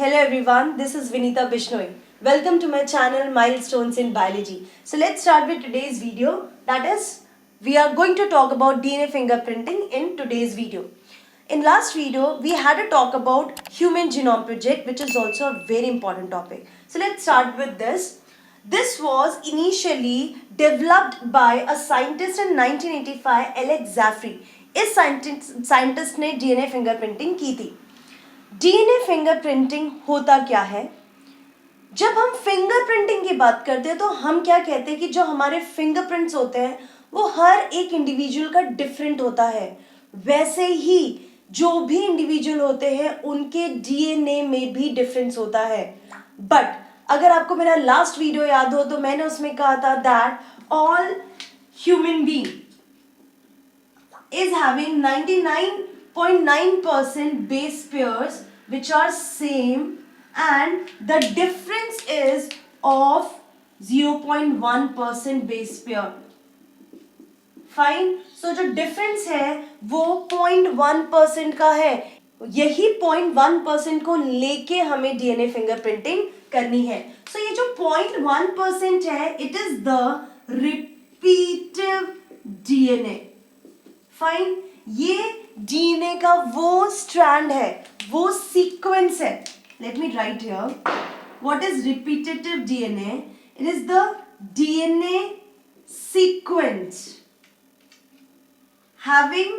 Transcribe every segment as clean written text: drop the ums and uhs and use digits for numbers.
Hello everyone, this is Vinita Bishnoi. Welcome to my channel Milestones in Biology. So let's start with today's video. That is, we are going to talk about DNA fingerprinting in today's video. In last video, we had a talk about Human Genome Project, which is also a very important topic. So let's start with this. This was initially developed by a scientist in 1985, Alex Zafre. इस scientist ने DNA fingerprinting की थी. DNA fingerprinting होता क्या है? जब हम fingerprinting की बात करते हैं तो हम क्या कहते हैं कि जो हमारे फिंगरप्रिंट्स होते हैं वो हर एक इंडिविजुअल का डिफरेंट होता है. वैसे ही जो भी इंडिविजुअल होते हैं उनके DNA में भी डिफरेंस होता है. बट अगर आपको मेरा लास्ट वीडियो याद हो तो मैंने उसमें कहा था that all human being is having 99.9% base pairs which are same and the difference is of 0.1% base pair. Fine. So जो difference है वो 0.1% का है. यही 0.1% को लेके हमें DNA फिंगरप्रिंटिंग करनी है. So ये जो 0.1% है it is the repeative DNA. Fine. ये डीएनए का वो स्ट्रैंड है, वो सीक्वेंस है. Let me right here what is repetitive DNA. It is the DNA sequence having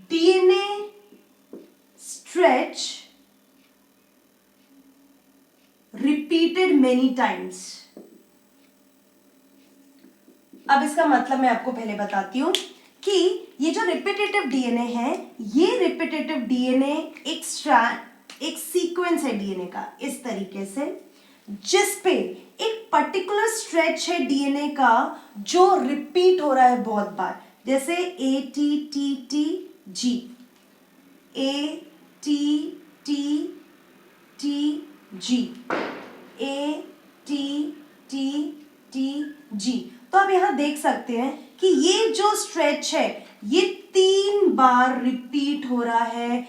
DNA stretch repeated many times. अब इसका मतलब मैं आपको पहले बताती हूँ कि ये जो रिपीटेटिव डीएनए है, ये रिपीटेटिव डीएनए एक सीक्वेंस है डीएनए का इस तरीके से, जिस पे एक पर्टिकुलर स्ट्रेच है डीएनए का जो रिपीट हो रहा है बहुत बार. जैसे A T T T G, A T T T G, A T T T G. तो आप यहां देख सकते हैं कि ये जो स्ट्रेच है ये 3 बार रिपीट हो रहा है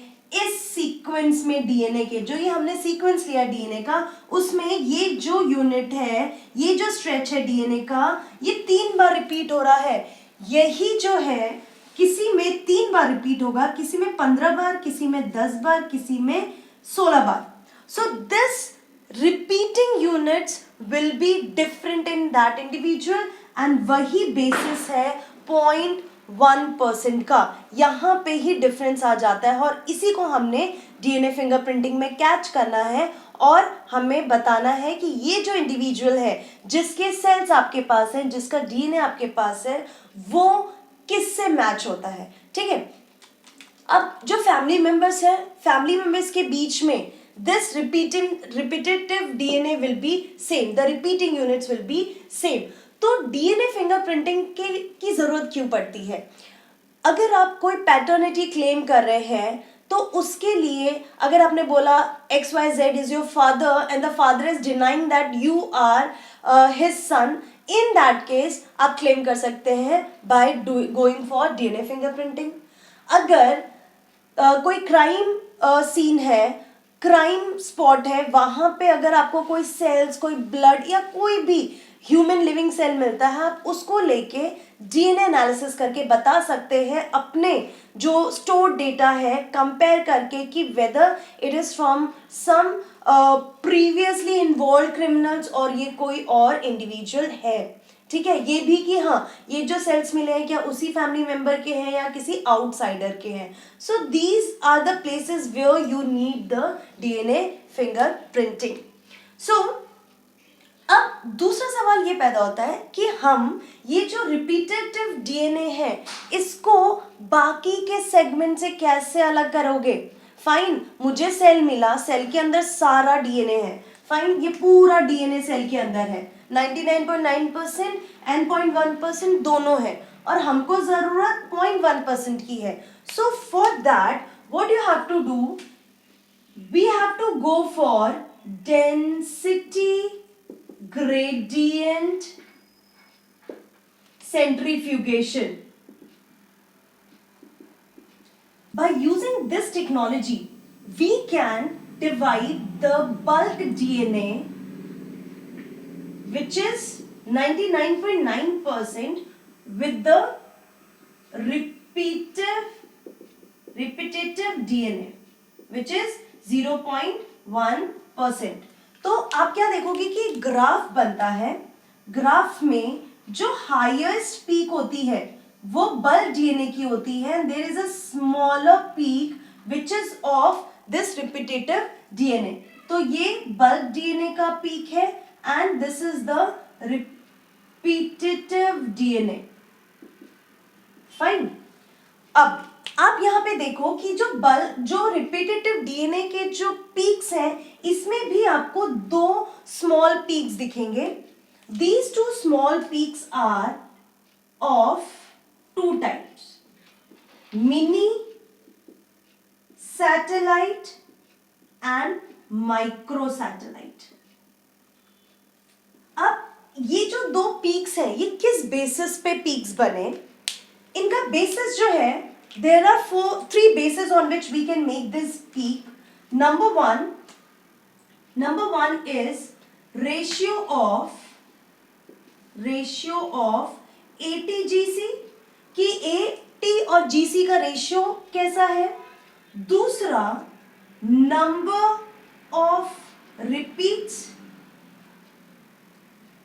इस सीक्वेंस में डीएनए के. जो ये हमने सीक्वेंस लिया डीएनए का, उसमें ये जो यूनिट है, ये जो स्ट्रेच है डीएनए का, ये 3 बार रिपीट हो रहा है. यही जो है किसी में 3 बार रिपीट होगा, किसी में 15 बार, किसी में 10 बार, किसी में 16 बार. So this repeating units will be different in that individual and वही basis है 0.1% का. यहाँ पे ही difference आ जाता है और इसी को हमने DNA fingerprinting में कैच करना है और हमें बताना है कि ये जो इंडिविजुअल है जिसके सेल्स आपके पास हैं, जिसका DNA आपके पास है, वो किससे मैच होता है. ठीक है. अब जो फैमिली मेंबर्स हैं, फैमिली मेंबर्स के बीच में this repetitive DNA will be same, the repeating units will be same. तो DNA फिंगरप्रिंटिंग की जरूरत क्यों पड़ती है? अगर आप कोई पैटर्निटी क्लेम कर रहे हैं तो उसके लिए अगर आपने बोला XYZ is your father and the father is denying that you are his son, in that case आप क्लेम कर सकते हैं by going for DNA fingerprinting. अगर कोई क्राइम सीन है, क्राइम स्पॉट है, वहां पे अगर आपको कोई सेल्स, कोई ब्लड या कोई भी ह्यूमन लिविंग सेल मिलता है, आप उसको लेके डीएनए एनालिसिस करके बता सकते हैं अपने जो स्टोर्ड डेटा है कंपेयर करके कि whether it is from some previously involve criminals और ये कोई और इंडिविजुअल है. ठीक है. ये भी कि हाँ, ये जो सेल्स मिले हैं क्या उसी फैमिली मेंबर के हैं या किसी आउटसाइडर के हैं. So these are the places where you need the DNA fingerprinting. So अब दूसरा सवाल ये पैदा होता है कि हम ये जो रिपीटेटिव डीएनए है इसको बाकी के सेगमेंट से कैसे अलग करोगे. फाइन. मुझे सेल मिला, सेल के अंदर सारा डीएनए है. फाइन. ये पूरा डीएनए सेल के अंदर है, 99.9% एंड 0.1% दोनों है और हमको जरूरत 0.1% की है. So for that what you have to do, we have to go for density gradient centrifugation. By using this technology, we can divide the bulk DNA, which is 99.9%, with the repetitive DNA, which is 0.1%. तो आप क्या देखोगे कि graph बनता है, graph में जो highest peak होती है वो बल्क डीएनए की होती है, there is a smaller peak which is of this repetitive DNA. तो ये बल्क डीएनए का पीक है and this is the repetitive DNA. Fine. अब आप यहाँ पे देखो कि जो रिपीटेटिव डीएनए के जो पीक्स हैं इसमें भी आपको दो स्मॉल पीक्स दिखेंगे. These two small peaks are of two types, mini satellite and micro satellite. अब ये जो दो पीक्स हैं ये किस बेसिस पे पीक्स बने? इनका बेसिस जो है, there are three bases on which we can make this peak. Number one is ratio of ATGC, कि AT और GC का रेशियो कैसा है. दूसरा नंबर ऑफ रिपीट्स,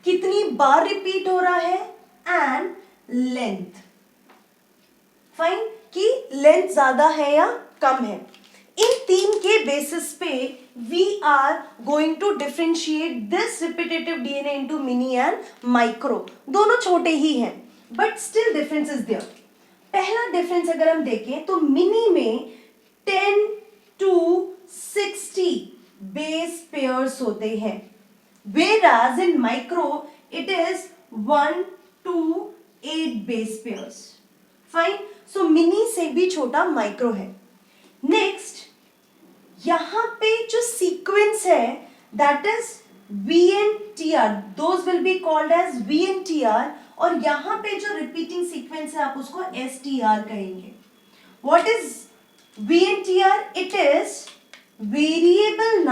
कितनी बार रिपीट हो रहा है, एंड लेंथ. फाइन, कि लेंथ ज्यादा है या कम है. इन तीन के बेसिस पे we are going to differentiate this repetitive DNA into mini and micro. दोनों छोटे ही हैं but still difference is there. पहला डिफरेंस अगर हम देखें तो मिनी में 10 to 60 बेस पेयर्स होते हैं, whereas in micro it is 1 to 8 base pairs. Fine. So mini से भी छोटा माइक्रो है. नेक्स्ट, यहां पे जो सीक्वेंस है that is VNTR, those will be called as VNTR, और यहां पे जो रिपीटिंग सीक्वेंस है आप उसको STR कहेंगे. What is VNTR? It is variable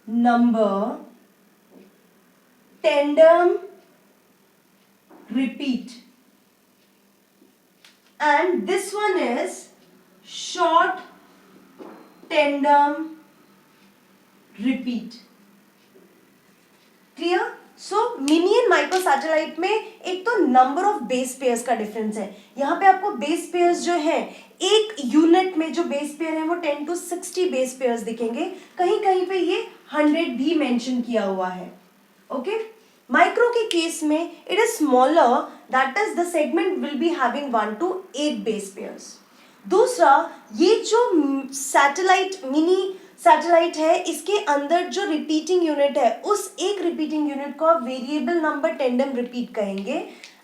number tandem repeat, and this one is short tandem repeat. Clear? So mini and micro satellite में एक तो नंबर ऑफ बेस पेयर्स का डिफरेंस है. यहाँ पे आपको बेस पेयर्स जो है एक यूनिट में जो बेस पेयर है वो 10 to 60 बेस पेयर्स दिखेंगे. कहीं कहीं पे ये 100 भी मेंशन किया हुआ है. ओके. माइक्रो के केस में it is smaller, that is the segment will be having 1 to 8 base pairs. दूसरा, ये जो सैटेलाइट मिनी सैटेलाइट है इसके अंदर जो रिपीटिंग यूनिट है उस एक रिपीटिंग यूनिट को आप वेरिएबल नंबर टेंडम रिपीट कहेंगे.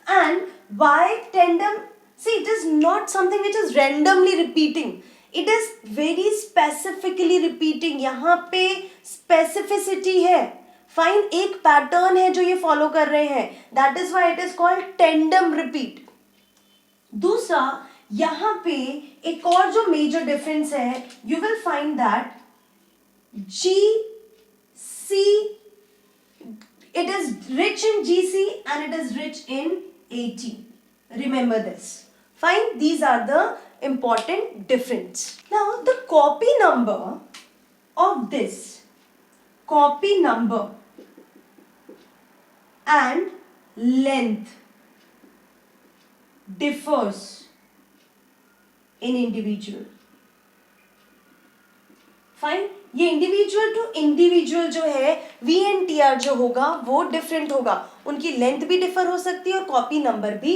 And why tandem? See, it is not something which is randomly repeating, it is very specifically repeating. यहाँ पे स्पेसिफिसिटी है. फाइन, एक पैटर्न है जो ये फॉलो कर रहे हैं, that is why it is called tandem repeat. दूसरा, यहां पे एक और जो मेजर डिफरेंस है, you will find that GC, it is rich in GC and it is rich in AT. Remember this. Fine, these are the important difference. Now the copy number of this, copy number and length differs in individual. Fine, ये individual to individual जो है VNTR जो होगा वो different होगा. उनकी length भी differ हो सकती है और कॉपी नंबर भी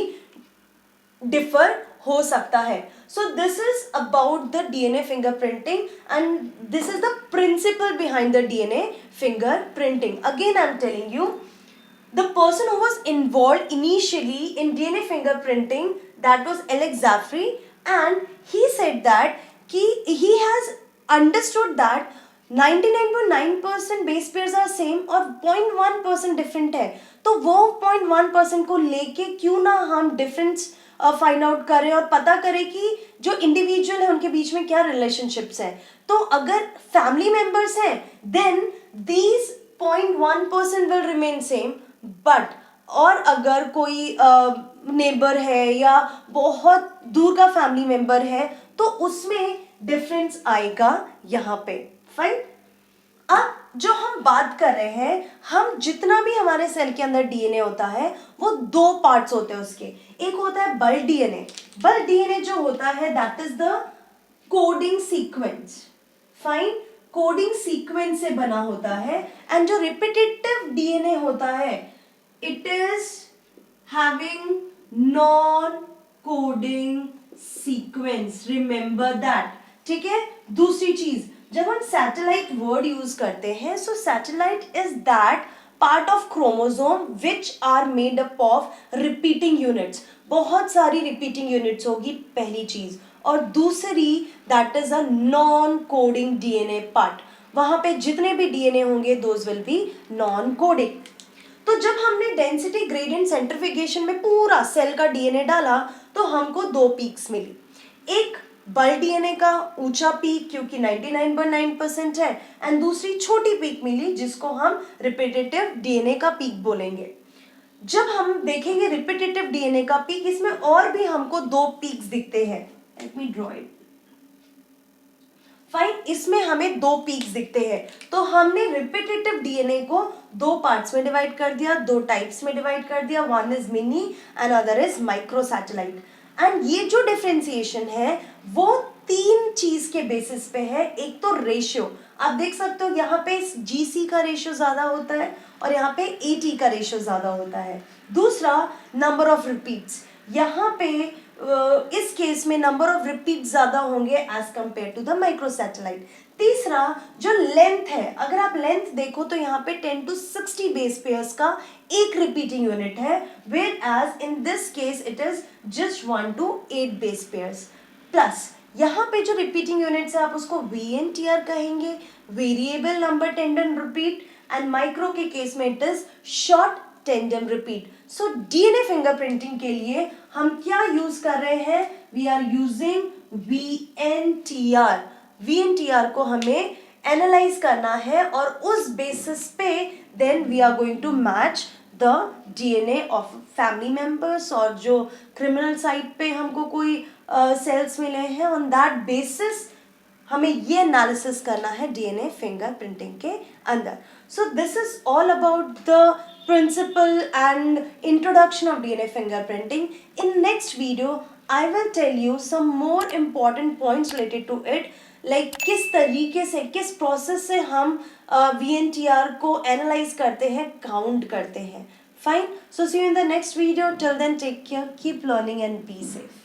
डिफर हो सकता है. So this is about the DNA fingerprinting and this is the principle behind the DNA fingerprinting. Again I am telling you, the person who was involved initially in DNA fingerprinting, that was Alex Zafre, and he said that he has understood that 99.9% base pairs are same और 0.1% different है. तो वो 0.1% को लेके क्यों ना हम difference find out करें और पता करें कि जो इंडिविजुअल है उनके बीच में क्या रिलेशनशिप्स हैं। तो अगर फैमिली मेंबर्स हैं then these 0.1% will remain same, but और अगर कोई नेबर है या बहुत दूर का फैमिली मेंबर है तो उसमें डिफरेंस आएगा यहाँ पे। फाइन। अब जो हम बात कर रहे हैं, हम जितना भी हमारे सेल के अंदर डीएनए होता है वो दो पार्ट्स होते हैं उसके। एक होता है बल्क डीएनए। बल्क डीएनए जो होता है that is the coding sequence. Fine. Coding sequence से बना होता है। एंड जो रिपीटेटिव डीएनए होता है it is having non coding sequence, remember that. ठीक है। दूसरी चीज, जब हम सैटेलाइट वर्ड यूज करते हैं, so satellite is that part of chromosome which are made up of repeating units. बहुत सारी रिपीटिंग यूनिट्स होगी, पहली चीज। और दूसरी that is a non coding DNA part. वहां पे जितने भी डीएनए होंगे those will be non coding. तो जब हमने डेंसिटी ग्रेडियंट सेंट्रिफिकेशन में पूरा सेल का डीएनए डाला तो हमको दो पीक्स मिली। एक बल्क डीएनए का ऊंचा पीक क्योंकि 99.9% है, एंड दूसरी छोटी पीक मिली जिसको हम रिपीटेटिव डीएनए का पीक बोलेंगे। जब हम देखेंगे रिपीटेटिव डीएनए का पीक, इसमें और भी हमको दो पीक्स दिखते हैं। Let me draw it. Fine. इसमें हमें दो पीक्स दिखते हैं। तो हमने रिपीटेटिव डीएनए को दो पार्ट्स में डिवाइड कर दिया, दो टाइप्स में डिवाइड कर दिया। One is mini and other is microsatellite. And ये जो डिफरेंशिएशन है वो तीन चीज के बेसिस पे है। एक तो रेशियो, आप देख सकते हो यहाँ पे जीसी का रेशियो ज्यादा होता है और यहाँ पे एटी का रेशियो ज्यादा होता है। दूसरा नंबर ऑफ रिपीट्स, यहाँ पे इस केस में नंबर ऑफ रिपीट ज्यादा होंगे as compare to the microsatellite. तीसरा जो लेंथ है, अगर आप लेंथ देखो तो यहाँ पे 10 to 60 बेस पेयर्स का एक रिपीटिंग यूनिट है, whereas in this case it is just 1 to 8 base pairs. Plus यहाँ पे जो रिपीटिंग यूनिट्स है आप उसको VNTR कहेंगे, variable number tandem repeat, and micro के केस में it is short tandem repeat. So DNA fingerprinting के लिए हम क्या यूज कर रहे हैं? We are using VNTR। VNTR को हमें एनालाइज करना है और उस बेसिस पे then we are going to match the DNA of family members, और जो क्रिमिनल साइट पे हमको कोई सेल्स मिले हैं ऑन दैट बेसिस हमें ये एनालिसिस करना है डीएनए फिंगरप्रिंटिंग के अंदर। So this is all about the principle and introduction of DNA fingerprinting. In next video, I will tell you some more important points related to it, like किस तरीके से, किस प्रोसेस से हम VNTR को analyse करते हैं, काउंट करते हैं। Fine. So see you in the next video. Till then, take care, keep learning and be safe.